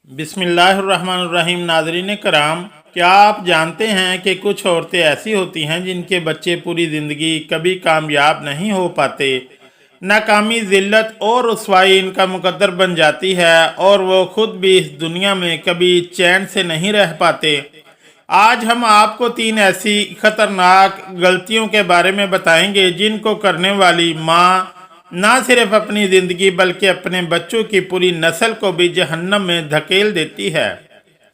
बिस्मिल्लाहिर्रहमानिर्रहीम। नाज़रीन कराम, क्या आप जानते हैं कि कुछ औरतें ऐसी होती हैं जिनके बच्चे पूरी ज़िंदगी कभी कामयाब नहीं हो पाते। नाकामी, ज़िल्लत और रुसवाई इनका मुकद्दर बन जाती है और वो खुद भी इस दुनिया में कभी चैन से नहीं रह पाते। आज हम आपको 3 ऐसी खतरनाक गलतियों के बारे में बताएंगे जिनको करने वाली माँ ना सिर्फ अपनी ज़िंदगी बल्कि अपने बच्चों की पूरी नस्ल को भी जहन्नम में धकेल देती है।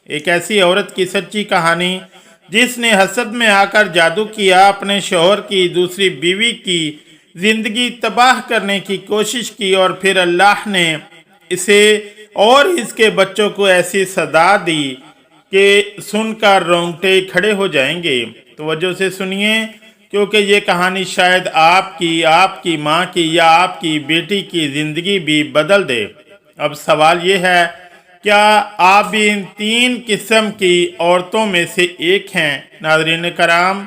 एक ऐसी औरत की सच्ची कहानी जिसने हसद में आकर जादू किया, अपने शौहर की दूसरी बीवी की ज़िंदगी तबाह करने की कोशिश की और फिर अल्लाह ने इसे और इसके बच्चों को ऐसी सदा दी कि सुनकर रोंगटे खड़े हो जाएंगे। तो वजह से सुनिए, क्योंकि ये कहानी शायद आपकी, आपकी माँ की या आपकी बेटी की ज़िंदगी भी बदल दे। अब सवाल ये है, क्या आप भी इन 3 किस्म की औरतों में से एक हैं? नाज़रीन कराम,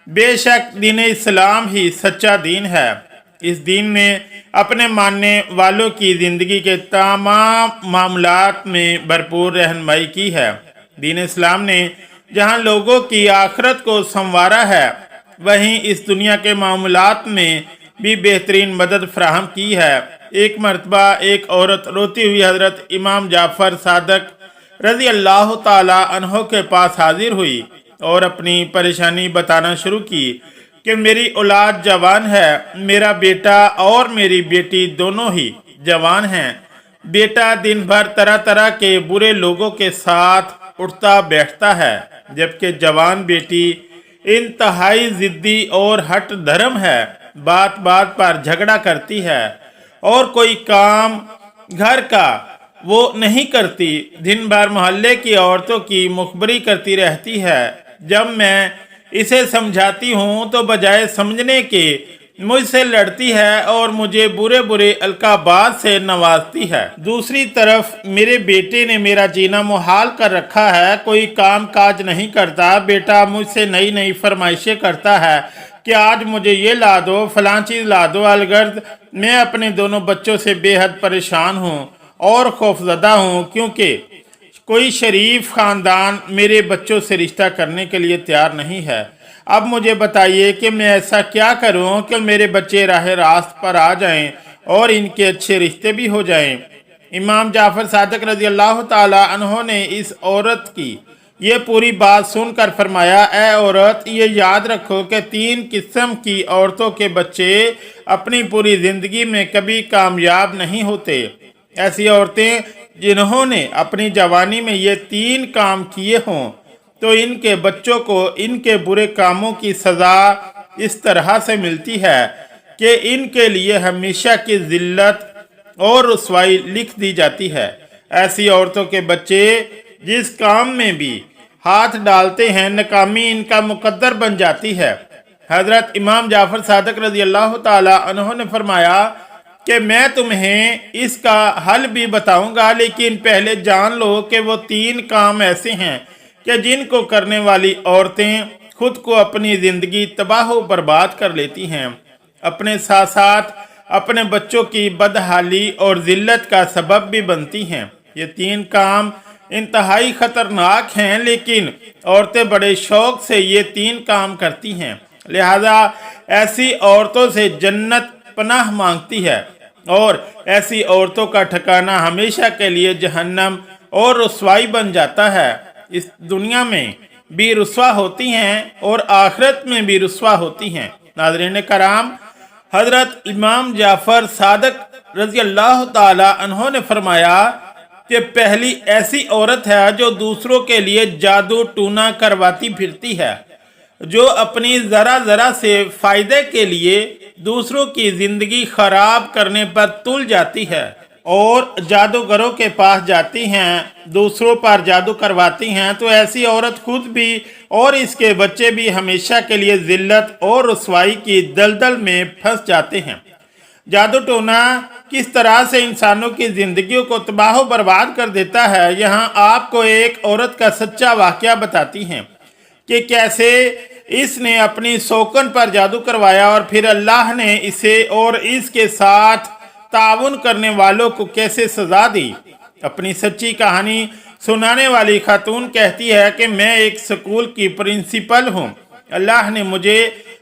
बेशक दीन इस्लाम ही सच्चा दीन है। इस दीन ने अपने मानने वालों की ज़िंदगी के तमाम मामलात में भरपूर रहनुमाई की है। दीन इस्लाम ने जहाँ लोगों की आखिरत को संवारा है, वहीं इस दुनिया के मामलात में भी बेहतरीन मदद फराहम की है। एक मरतबा एक औरत रोती हुई हजरत इमाम जाफ़र सादक रज़ी अल्लाह ताला अन्हो के पास हाजिर हुई और अपनी परेशानी बताना शुरू की कि मेरी औलाद जवान है, मेरा बेटा और मेरी बेटी दोनों ही जवान हैं। बेटा दिन भर तरह तरह के बुरे लोगों के साथ उठता बैठता है, जबकि जवान बेटी इंतहाई जिद्दी और हट धर्म है। बात बात पर झगड़ा करती है और कोई काम घर का वो नहीं करती। दिन भर मोहल्ले की औरतों की मुखबरी करती रहती है। जब मैं इसे समझाती हूँ तो बजाय समझने के मुझसे लड़ती है और मुझे बुरे बुरे अलकाबात से नवाजती है। दूसरी तरफ मेरे बेटे ने मेरा जीना मुहाल कर रखा है, कोई काम काज नहीं करता। बेटा मुझसे नई नई फरमाइशें करता है कि आज मुझे ये ला दो, फलां चीज़ ला दो। अलगर्द मैं अपने दोनों बच्चों से बेहद परेशान हूँ और खौफजदा हूँ, क्योंकि कोई शरीफ ख़ानदान मेरे बच्चों से रिश्ता करने के लिए तैयार नहीं है। अब मुझे बताइए कि मैं ऐसा क्या करूं कि मेरे बच्चे राह रास्त पर आ जाएं और इनके अच्छे रिश्ते भी हो जाएं। इमाम जाफ़र सादक रज़ी अल्लाह ताला अन्हो ने इस औरत की ये पूरी बात सुनकर फरमाया, ऐ औरत, ये याद रखो कि 3 किस्म की औरतों के बच्चे अपनी पूरी ज़िंदगी में कभी कामयाब नहीं होते। ऐसी औरतें जिन्होंने अपनी जवानी में ये 3 काम किए हों तो इनके बच्चों को इनके बुरे कामों की सज़ा इस तरह से मिलती है कि इनके लिए हमेशा की ज़िल्लत और रुसवाई लिख दी जाती है। ऐसी औरतों के बच्चे जिस काम में भी हाथ डालते हैं, नाकामी इनका मुकद्दर बन जाती है। हज़रत इमाम जाफ़र सादक रज़ी अल्लाह ताला अन्हो ने फरमाया कि मैं तुम्हें इसका हल भी बताऊंगा, लेकिन पहले जान लो कि वो 3 काम ऐसे हैं कि जिनको करने वाली औरतें खुद को अपनी ज़िंदगी तबाह बर्बाद कर लेती हैं, अपने साथ साथ अपने बच्चों की बदहाली और ज़िल्लत का सबब भी बनती हैं। ये 3 काम इंतहाई ख़तरनाक हैं, लेकिन औरतें बड़े शौक़ से ये 3 काम करती हैं। लिहाजा ऐसी औरतों से जन्नत पनाह मांगती है और ऐसी औरतों का ठिकाना हमेशा के लिए जहन्नम और रुसवाई बन जाता है। इस दुनिया में भी रुसवा होती हैं और आखिरत में भी रुसवा होती हैं। नाज़रीन कराम, हज़रत इमाम जाफ़र सादक रज़ी अल्लाह ताला अन्हो ने फरमाया कि पहली ऐसी औरत है जो दूसरों के लिए जादू टूना करवाती फिरती है, जो अपनी ज़रा ज़रा से फ़ायदे के लिए दूसरों की ज़िंदगी ख़राब करने पर तुल जाती है और जादूगरों के पास जाती हैं, दूसरों पर जादू करवाती हैं। तो ऐसी औरत खुद भी और इसके बच्चे भी हमेशा के लिए ज़िल्लत और रुसवाई की दलदल में फंस जाते हैं। जादू टोना किस तरह से इंसानों की ज़िंदगियों को तबाह बर्बाद कर देता है, यहाँ आपको एक औरत का सच्चा वाक़या बताती हैं कि कैसे इसने अपनी शौकन पर जादू करवाया और फिर अल्लाह ने इसे और इसके साथ ताउन करने वालों को कैसे सजा दी। अपनी सच्ची कहानी सुनाने वाली खातून कहती है कि मैं एक स्कूल की प्रिंसिपल हूँ। अल्लाह ने मुझे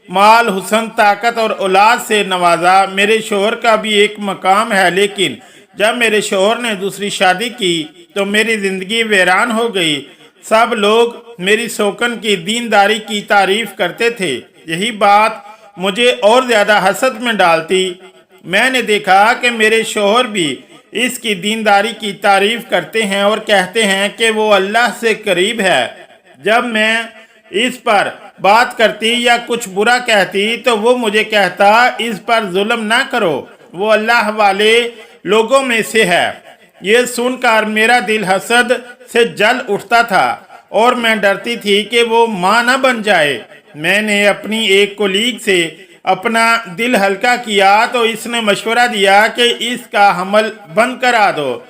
माल, हुस्न, ताकत और औलाद से नवाजा। मेरे शोहर का भी एक मकाम है, लेकिन जब मेरे शोहर ने दूसरी शादी की तो मेरी ज़िंदगी वीरान हो गई। सब लोग मेरी शौकन की दीनदारी की तारीफ करते थे। यही बात मुझे और ज़्यादा हसद में डालती। मैंने देखा कि मेरे शोहर भी इसकी दीनदारी की तारीफ करते हैं और कहते हैं कि वो अल्लाह से करीब है। जब मैं इस पर बात करती या कुछ बुरा कहती तो वो मुझे कहता, इस पर जुल्म ना करो, वो अल्लाह वाले लोगों में से है। ये सुनकर मेरा दिल हसद से जल उठता था और मैं डरती थी कि वो माँ न बन जाए। मैंने अपनी एक कोलीग से अपना दिल हल्का किया तो इसने मशवरा दिया कि इसका हमल बंद करा दो,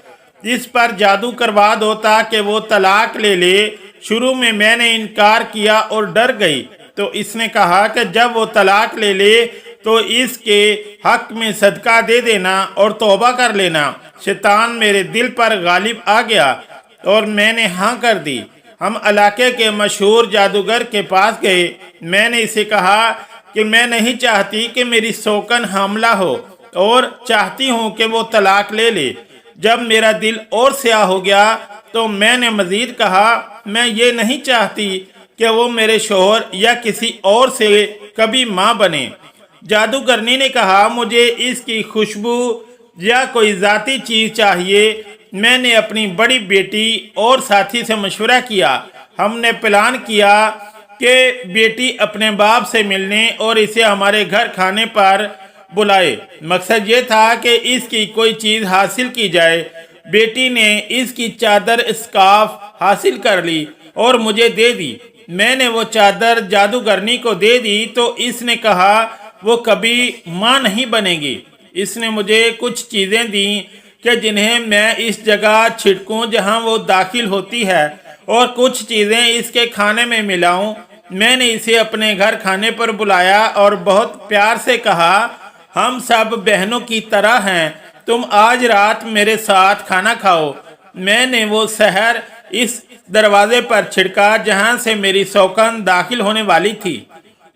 इस पर जादू करवा दो ताकि वो तलाक ले ले। शुरू में मैंने इनकार किया और डर गई, तो इसने कहा कि जब वो तलाक ले ले तो इसके हक में सदका दे देना और तौबा कर लेना। शैतान मेरे दिल पर गालिब आ गया और मैंने हाँ कर दी। हम इलाके के मशहूर जादूगर के पास गए। मैंने इसे कहा कि मैं नहीं चाहती कि मेरी शौकन हामला हो और चाहती हूँ कि वो तलाक ले ले। जब मेरा दिल और स्याह हो गया तो मैंने मजीद कहा, मैं ये नहीं चाहती कि वो मेरे शोहर या किसी और से कभी माँ बने। जादूगरनी ने कहा, मुझे इसकी खुशबू या कोई ज़ाती चीज़ चाहिए। मैंने अपनी बड़ी बेटी और साथी से मशवरा किया। हमने प्लान किया कि बेटी अपने बाप से मिलने और इसे हमारे घर खाने पर बुलाए। मकसद ये था कि इसकी कोई चीज़ हासिल की जाए। बेटी ने इसकी चादर स्कार्फ हासिल कर ली और मुझे दे दी। मैंने वो चादर जादूगरनी को दे दी तो इसने कहा वो कभी माँ नहीं बनेगी। इसने मुझे कुछ चीज़ें दी कि जिन्हें मैं इस जगह छिड़कूं जहां वो दाखिल होती है और कुछ चीज़ें इसके खाने में मिलाऊं। मैंने इसे अपने घर खाने पर बुलाया और बहुत प्यार से कहा, हम सब बहनों की तरह हैं, तुम आज रात मेरे साथ खाना खाओ। मैंने वो शहर इस दरवाजे पर छिड़का जहां से मेरी शौकन दाखिल होने वाली थी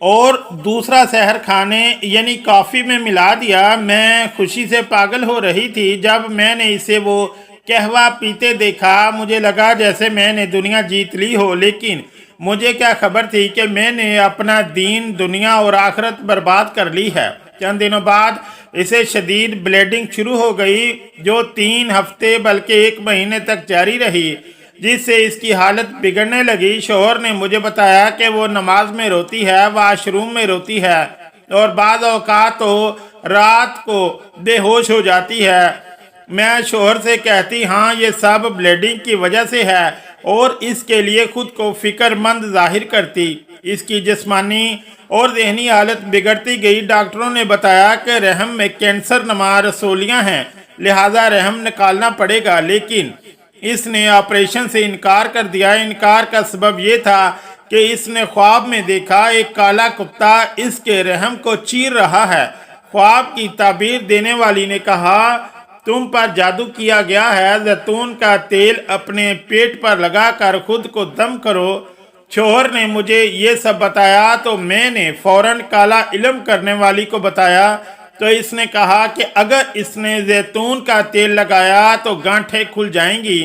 और दूसरा शहर खाने यानी कॉफ़ी में मिला दिया। मैं खुशी से पागल हो रही थी जब मैंने इसे वो कहवा पीते देखा। मुझे लगा जैसे मैंने दुनिया जीत ली हो, लेकिन मुझे क्या खबर थी कि मैंने अपना दीन, दुनिया और आखिरत बर्बाद कर ली है। चंद दिनों बाद इसे शदीद ब्लीडिंग शुरू हो गई जो 3 हफ्ते बल्कि 1 महीने तक जारी रही, जिससे इसकी हालत बिगड़ने लगी। शोहर ने मुझे बताया कि वो नमाज में रोती है, वाशरूम में रोती है और बाज़ औक़ात तो रात को बेहोश हो जाती है। मैं शोहर से कहती, हाँ ये सब ब्लीडिंग की वजह से है और इसके लिए खुद को फ़िक्रमंद जाहिर करती। इसकी जिस्मानी और ज़हनी हालत बिगड़ती गई। डॉक्टरों ने बताया कि रहम में कैंसर नुमा रसौलियाँ हैं, लिहाजा रहम निकालना पड़ेगा, लेकिन इसने ऑपरेशन से इनकार कर दिया। इनकार का सबब ये था कि इसने ख्वाब में देखा एक काला कुत्ता इसके रहम को चीर रहा है। ख्वाब की ताबीर देने वाली ने कहा, तुम पर जादू किया गया है, जैतून का तेल अपने पेट पर लगाकर खुद को दम करो। शोहर ने मुझे ये सब बताया तो मैंने फौरन काला इल्म करने वाली को बताया, तो इसने कहा कि अगर इसने जैतून का तेल लगाया तो गांठें खुल जाएंगी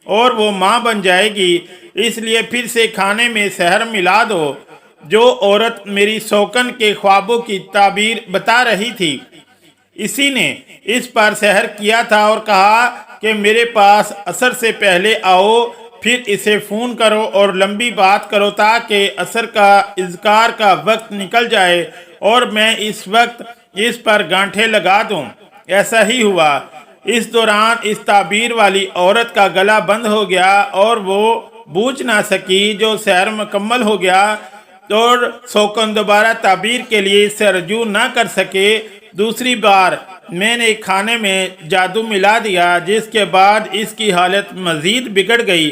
और वो माँ बन जाएगी, इसलिए फिर से खाने में शहर मिला दो। जो औरत मेरी शौकन के ख्वाबों की ताबीर बता रही थी, इसी ने इस पर सहर किया था और कहा कि मेरे पास असर से पहले आओ, फिर इसे फ़ोन करो और लंबी बात करो ताकि असर का इज़कार का वक्त निकल जाए और मैं इस वक्त इस पर गांठें लगा दूं। ऐसा ही हुआ। इस दौरान इस ताबीर वाली औरत का गला बंद हो गया और वो बूझ ना सकी। जो सैर मुकम्मल हो गया और शौकन दोबारा ताबीर के लिए इससे रजू ना कर सके। दूसरी बार मैंने खाने में जादू मिला दिया, जिसके बाद इसकी हालत मज़ीद बिगड़ गई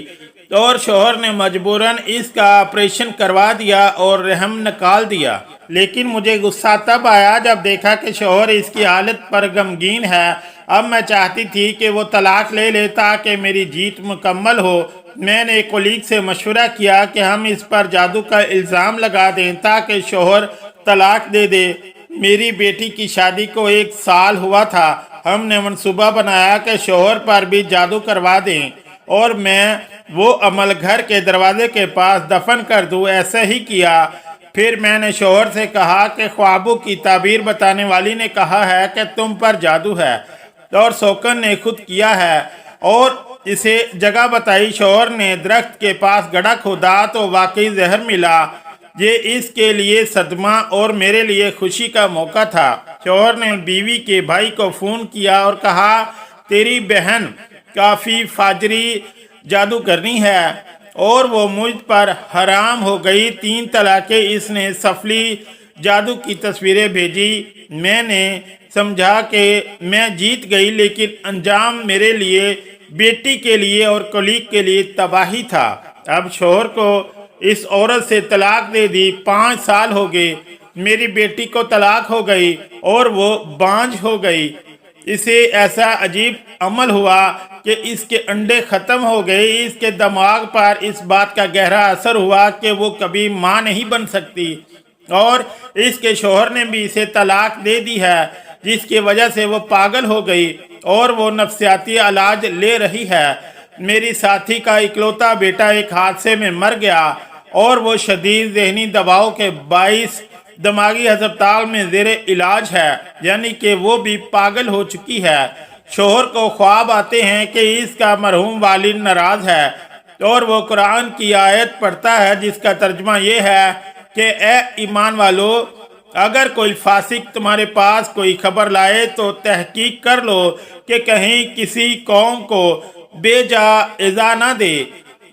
और शोहर ने मजबूरन इसका ऑपरेशन करवा दिया और रहम निकाल दिया। लेकिन मुझे गुस्सा तब आया जब देखा कि शोहर इसकी हालत पर गमगीन है اب میں چاہتی تھی کہ وہ طلاق لے لے تاکہ میری جیت مکمل ہو۔ میں نے ایک کولیگ سے مشورہ کیا کہ ہم اس پر جادو کا الزام لگا دیں تاکہ شوہر طلاق دے دے۔ میری بیٹی کی شادی کو 1 سال ہوا تھا۔ ہم نے منصوبہ بنایا کہ شوہر پر بھی جادو کروا دیں اور میں وہ عمل گھر کے دروازے کے پاس دفن کر دوں۔ ایسا ہی کیا۔ پھر میں نے شوہر سے کہا کہ خوابوں کی تعبیر بتانے والی نے کہا ہے کہ تم پر جادو ہے اور سوکن نے خود کیا ہے اور اسے جگہ بتائی۔ شوہر نے درخت کے پاس گڑھا کھودا تو واقعی زہر ملا۔ یہ اس کے لیے صدمہ اور میرے لیے خوشی کا موقع تھا۔ شوہر نے بیوی کے بھائی کو فون کیا اور کہا تیری بہن کافی فاجری جادو کرنی ہے اور وہ مجھ پر حرام ہو گئی۔ 3 طلاقیں اس نے سفلی جادو کی تصویریں بھیجی۔ میں نے سمجھا کہ میں جیت گئی لیکن انجام میرے لیے، بیٹی کے لیے اور کولیگ کے لیے تباہی تھا۔ اب شوہر کو اس عورت سے طلاق دے دی۔ 5 سال ہو گئے۔ میری بیٹی کو طلاق ہو گئی اور وہ بانجھ ہو گئی۔ اسے ایسا عجیب عمل ہوا کہ اس کے انڈے ختم ہو گئے۔ اس کے دماغ پر اس بات کا گہرا اثر ہوا کہ وہ کبھی ماں نہیں بن سکتی اور اس کے شوہر نے بھی اسے طلاق دے دی ہے، جس کی وجہ سے وہ پاگل ہو گئی اور وہ نفسیاتی علاج لے رہی ہے۔ میری ساتھی کا اکلوتا بیٹا ایک حادثے میں مر گیا اور وہ شدید ذہنی دباؤ کے باعث دماغی ہسپتال میں زیر علاج ہے، یعنی کہ وہ بھی پاگل ہو چکی ہے۔ شوہر کو خواب آتے ہیں کہ اس کا مرحوم والد ناراض ہے اور وہ قرآن کی آیت پڑھتا ہے جس کا ترجمہ یہ ہے کہ اے ایمان والو، اگر کوئی فاسق تمہارے پاس کوئی خبر لائے تو تحقیق کر لو کہ کہیں کسی قوم کو بے جا ایذا نہ دے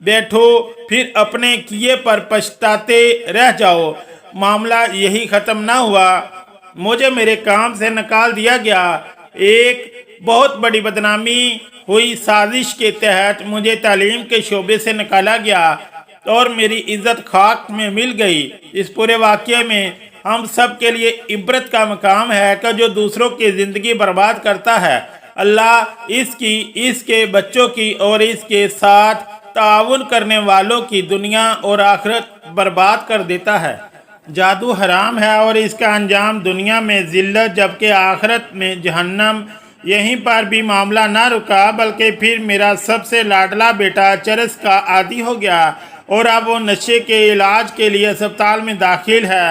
بیٹھو، پھر اپنے کیے پر پچھتاتے رہ جاؤ۔ معاملہ یہی ختم نہ ہوا، مجھے میرے کام سے نکال دیا گیا۔ ایک بہت بڑی بدنامی ہوئی سازش کے تحت مجھے تعلیم کے شعبے سے نکالا گیا اور میری عزت خاک میں مل گئی۔ اس پورے واقعے میں ہم سب کے لیے عبرت کا مقام ہے کہ جو دوسروں کی زندگی برباد کرتا ہے، اللہ اس کی، اس کے بچوں کی اور اس کے ساتھ تعاون کرنے والوں کی دنیا اور آخرت برباد کر دیتا ہے۔ جادو حرام ہے اور اس کا انجام دنیا میں ذلت جبکہ آخرت میں جہنم۔ یہیں پر بھی معاملہ نہ رکا بلکہ پھر میرا سب سے لاڈلا بیٹا چرس کا عادی ہو گیا اور اب وہ نشے کے علاج کے لیے اسپتال میں داخل ہے۔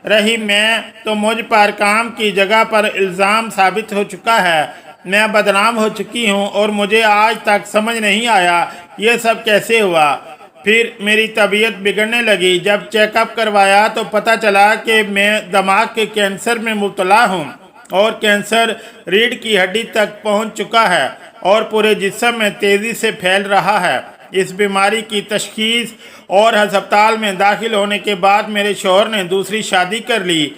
رہی میں تو مجھ پر کام کی جگہ پر الزام ثابت ہو چکا ہے۔ میں بدنام ہو چکی ہوں اور مجھے آج تک سمجھ نہیں آیا یہ سب کیسے ہوا۔ پھر میری طبیعت بگڑنے لگی۔ جب چیک اپ کروایا تو پتہ چلا کہ میں دماغ کے کینسر میں مبتلا ہوں اور کینسر ریڑھ کی ہڈی تک پہنچ چکا ہے اور پورے جسم میں تیزی سے پھیل رہا ہے۔ اس بیماری کی تشخیص اور ہسپتال میں داخل ہونے کے بعد میرے شوہر نے دوسری شادی کر لی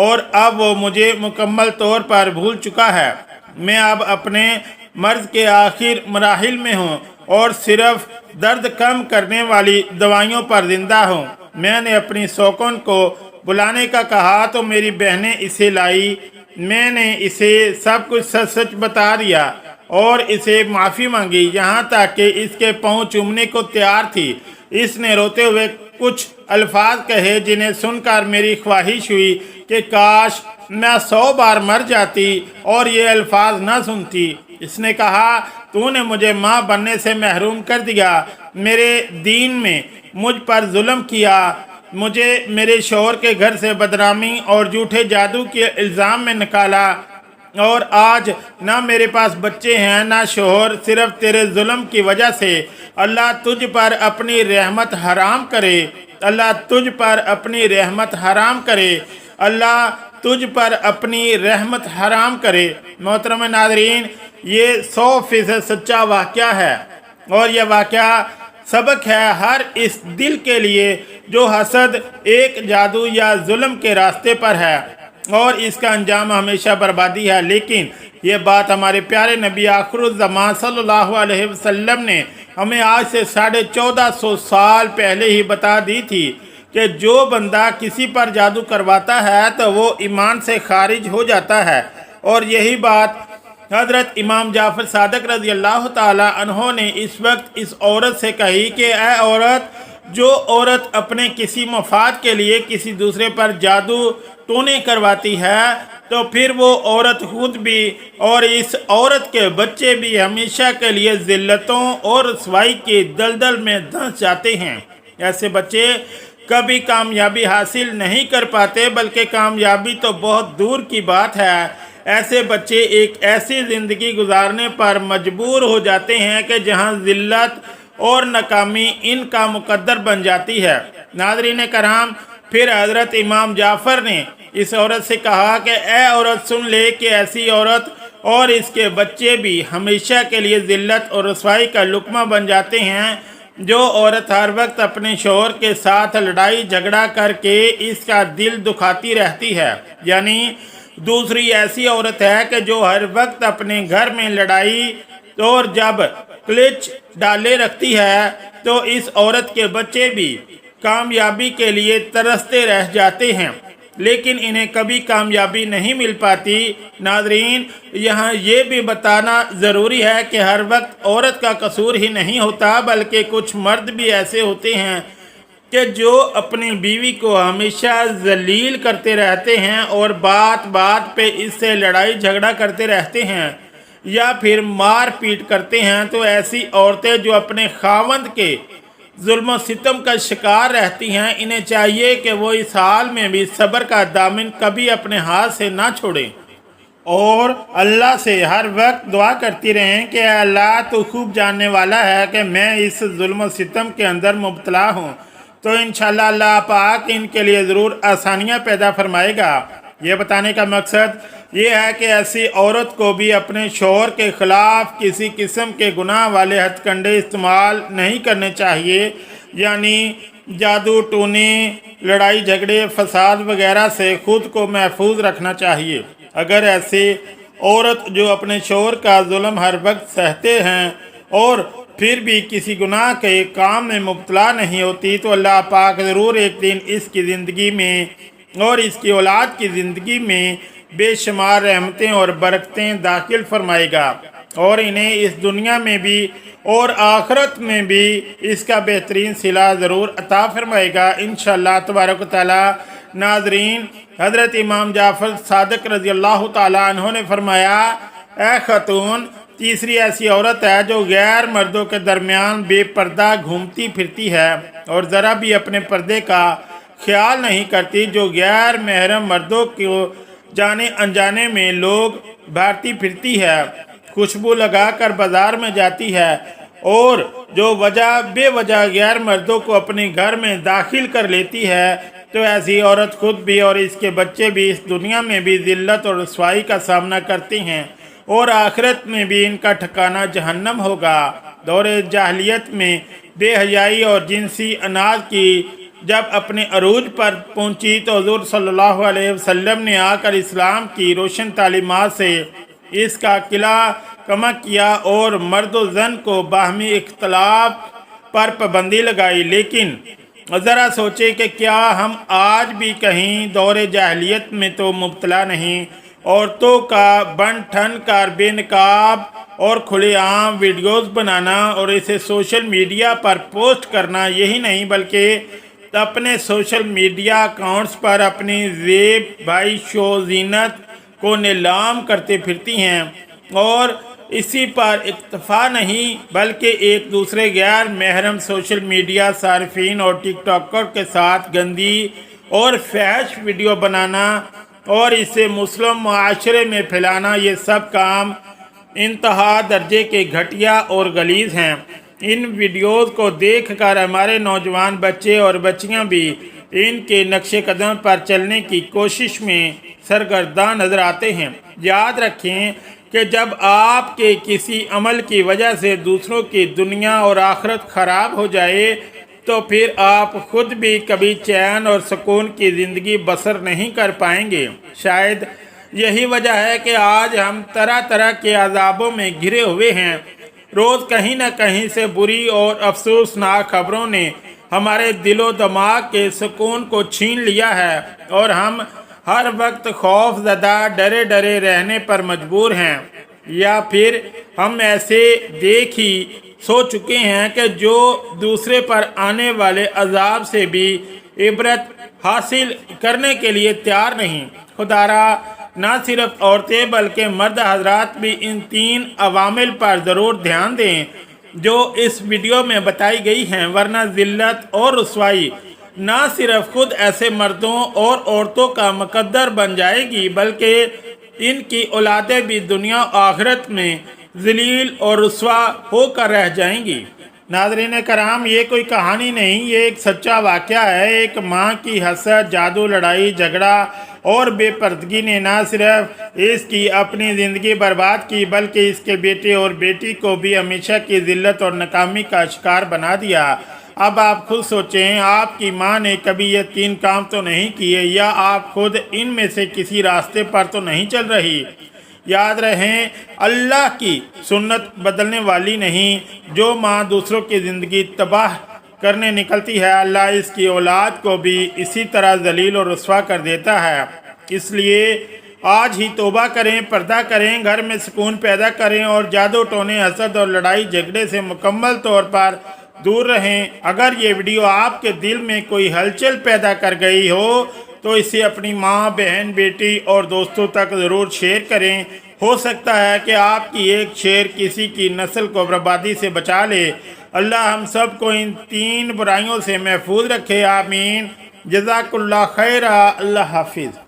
اور اب وہ مجھے مکمل طور پر بھول چکا ہے۔ میں اب اپنے مرض کے آخر مراحل میں ہوں اور صرف درد کم کرنے والی دوائیوں پر زندہ ہوں۔ میں نے اپنی سوکن کو بلانے کا کہا تو میری بہنیں اسے لائی۔ میں نے اسے سب کچھ سچ سچ بتا دیا اور اسے معافی مانگی، یہاں تک کہ اس کے پاؤں چومنے کو تیار تھی۔ اس نے روتے ہوئے کچھ الفاظ کہے جنہیں سن کر میری خواہش ہوئی کہ کاش میں 100 بار مر جاتی اور یہ الفاظ نہ سنتی۔ اس نے کہا تو نے مجھے ماں بننے سے محروم کر دیا، میرے دین میں مجھ پر ظلم کیا، مجھے میرے شوہر کے گھر سے بدنامی اور جھوٹے جادو کے الزام میں نکالا اور آج نہ میرے پاس بچے ہیں نہ شوہر، صرف تیرے ظلم کی وجہ سے۔ اللہ تجھ پر اپنی رحمت حرام کرے، اللہ تجھ پر اپنی رحمت حرام کرے، اللہ تجھ پر اپنی رحمت حرام کرے۔ محترم ناظرین، یہ 100% سچا واقعہ ہے اور یہ واقعہ سبق ہے ہر اس دل کے لیے جو حسد، ایک جادو یا ظلم کے راستے پر ہے اور اس کا انجام ہمیشہ بربادی ہے۔ لیکن یہ بات ہمارے پیارے نبی آخر الزمان صلی اللہ علیہ وسلم نے ہمیں آج سے 1450 سال پہلے ہی بتا دی تھی کہ جو بندہ کسی پر جادو کرواتا ہے تو وہ ایمان سے خارج ہو جاتا ہے، اور یہی بات हजरत इमाम जाफर सादक रजी अल्लाह ताला अन्हो ने इस वक्त इस औरत से कही कि ऐ औरत, जो औरत अपने किसी मफाद के लिए किसी दूसरे पर जादू टोने करवाती है तो फिर वो औरत खुद भी और इस औरत के बच्चे भी हमेशा के लिए जिल्लतों और रुसवाई के दलदल में धंस जाते हैं। ऐसे बच्चे कभी कामयाबी हासिल नहीं कर पाते, बल्कि कामयाबी तो बहुत दूर की बात है। ऐसे बच्चे एक ऐसी ज़िंदगी गुजारने पर मजबूर हो जाते हैं कि जहां जिल्लत और नाकामी इनका मुकद्दर बन जाती है। नाज़रीन कराम, फिर हज़रत इमाम जाफ़र ने इस औरत से कहा कि ए औरत, सुन ले कि ऐसी औरत और इसके बच्चे भी हमेशा के लिए जिल्लत और रुसवाई का लुक़मा बन जाते हैं। जो औरत हर वक्त अपने शौहर के साथ लड़ाई झगड़ा करके इसका दिल दुखाती रहती है, यानी दूसरी ऐसी औरत है कि जो हर वक्त अपने घर में लड़ाई और जब क्लिच डाले रखती है तो इस औरत के बच्चे भी कामयाबी के लिए तरसते रह जाते हैं, लेकिन इन्हें कभी कामयाबी नहीं मिल पाती। नाजरीन, यहाँ ये भी बताना ज़रूरी है कि हर वक्त औरत का कसूर ही नहीं होता, बल्कि कुछ मर्द भी ऐसे होते हैं कि जो अपनी बीवी को हमेशा जलील करते रहते हैं और बात बात पे इससे लड़ाई झगड़ा करते रहते हैं या फिर मार पीट करते हैं। तो ऐसी औरतें जो अपने खावंद के जुल्म सितम का शिकार रहती हैं, इन्हें चाहिए कि वो इस हाल में भी सब्र का दामन कभी अपने हाथ से ना छोड़ें और अल्लाह से हर वक्त दुआ करती रहें कि अल्लाह तो खूब जानने वाला है कि मैं इस जुल्म सितम के अंदर मुब्तला हूँ, तो इंशाअल्लाह अल्लाह पाक इनके लिए ज़रूर आसानियाँ पैदा फरमाएगा। ये बताने का मकसद ये है कि ऐसी औरत को भी अपने शौहर के ख़िलाफ़ किसी किस्म के गुनाह वाले हथकंडे इस्तेमाल नहीं करने चाहिए, यानी जादू टोने, लड़ाई झगड़े, फसाद वगैरह से ख़ुद को महफूज रखना चाहिए। अगर ऐसे औरत जो अपने शौहर का जुल्म हर वक्त सहते हैं और फिर भी किसी गुनाह के काम में मुब्तला नहीं होती, तो अल्लाह पाक ज़रूर एक दिन इसकी ज़िंदगी में और इसकी औलाद की ज़िंदगी में बेशुमार रहमतें और बरकतें दाखिल फरमाएगा और इन्हें इस दुनिया में भी और आखिरत में भी इसका बेहतरीन सिला ज़रूर अता फरमाएगा इंशाअल्लाह तबारक व तआला। नाजरीन, हज़रत इमाम जाफ़र सादिक रज़ी अल्लाह तआला अन्हु ने फरमाया, ए खतून, तीसरी ऐसी औरत है जो गैर मर्दों के दरमियान बेपर्दा घूमती फिरती है और ज़रा भी अपने पर्दे का ख्याल नहीं करती, जो गैर महरम मर्दों को जाने अनजाने में लोग भारती फिरती है, खुशबू लगाकर बाजार में जाती है और जो बेवजह गैर मर्दों को अपने घर में दाखिल कर लेती है, तो ऐसी औरत खुद भी और इसके बच्चे भी इस दुनिया में भी जिल्लत और रुसवाई का सामना करते हैं और आखिरत में भी इनका ठिकाना जहन्नम होगा। दौरे जाहिलियत में बेहयाई और जिनसी अनाज की जब अपने अरूज पर पहुंची तो हुज़ूर सल्लल्लाहु अलैहि वसल्लम ने आकर इस्लाम की रोशन तालीमात से इसका किला कमा किया और मर्द व ज़न को बाहमी इख्तलाफ पर पाबंदी लगाई। लेकिन ज़रा सोचे कि क्या हम आज भी कहीं दौरे जाहिलियत में तो मुब्तला नहीं। औरतों का बन ठन कर बेनकाब और खुलेआम वीडियोस बनाना और इसे सोशल मीडिया पर पोस्ट करना, यही नहीं बल्कि अपने सोशल मीडिया अकाउंट्स पर अपनी ज़ेब भाई शो जीनत को नीलाम करते फिरती हैं और इसी पर इक्तफा नहीं बल्कि एक दूसरे गैर महरम सोशल मीडिया सार्फिन और टिकटॉकर के साथ गंदी और फैश वीडियो बनाना और इसे मुस्लिम माशरे में फैलाना, ये सब काम इंतहा दर्जे के घटिया और गलीज़ हैं। इन वीडियोस को देखकर हमारे नौजवान बच्चे और बच्चियां भी इनके नक्शे कदम पर चलने की कोशिश में सरगर्दा नजर आते हैं। याद रखें कि जब आपके किसी अमल की वजह से दूसरों की दुनिया और आखिरत खराब हो जाए तो फिर आप खुद भी कभी चैन और सुकून की ज़िंदगी बसर नहीं कर पाएंगे। शायद यही वजह है कि आज हम तरह तरह के अजाबों में घिरे हुए हैं। रोज़ कहीं न कहीं से बुरी और अफसोसनाक खबरों ने हमारे दिलो दिमाग के सुकून को छीन लिया है और हम हर वक्त खौफ ज़दा डरे डरे रहने पर मजबूर हैं। یا پھر ہم ایسے دیکھ ہی سو چکے ہیں کہ جو دوسرے پر آنے والے عذاب سے بھی عبرت حاصل کرنے کے لیے تیار نہیں۔ خدا را نہ صرف عورتیں بلکہ مرد حضرات بھی ان 3 عوامل پر ضرور دھیان دیں جو اس ویڈیو میں بتائی گئی ہیں، ورنہ ذلت اور رسوائی نہ صرف خود ایسے مردوں اور عورتوں کا مقدر بن جائے گی بلکہ ان کی اولادیں بھی دنیا و آخرت میں ذلیل اور رسوا ہو کر رہ جائیں گی۔ ناظرین کرام، یہ کوئی کہانی نہیں، یہ ایک سچا واقعہ ہے۔ ایک ماں کی حسد، جادو، لڑائی جھگڑا اور بے پردگی نے نہ صرف اس کی اپنی زندگی برباد کی بلکہ اس کے بیٹے اور بیٹی کو بھی ہمیشہ کی ذلت اور ناکامی کا شکار بنا دیا۔ اب آپ خود سوچیں، آپ کی ماں نے کبھی یہ 3 کام تو نہیں کیے، یا آپ خود ان میں سے کسی راستے پر تو نہیں چل رہی۔ یاد رہیں، اللہ کی سنت بدلنے والی نہیں۔ جو ماں دوسروں کی زندگی تباہ کرنے نکلتی ہے، اللہ اس کی اولاد کو بھی اسی طرح ذلیل اور رسوا کر دیتا ہے۔ اس لیے آج ہی توبہ کریں، پردہ کریں، گھر میں سکون پیدا کریں اور جادو ٹونے، حسد اور لڑائی جھگڑے سے مکمل طور پر دور رہیں۔ اگر یہ ویڈیو آپ کے دل میں کوئی ہلچل پیدا کر گئی ہو تو اسے اپنی ماں، بہن، بیٹی اور دوستوں تک ضرور شیئر کریں۔ ہو سکتا ہے کہ آپ کی ایک شیئر کسی کی نسل کو بربادی سے بچا لے۔ اللہ ہم سب کو ان 3 برائیوں سے محفوظ رکھے، آمین۔ جزاک اللہ خیر، اللہ حافظ۔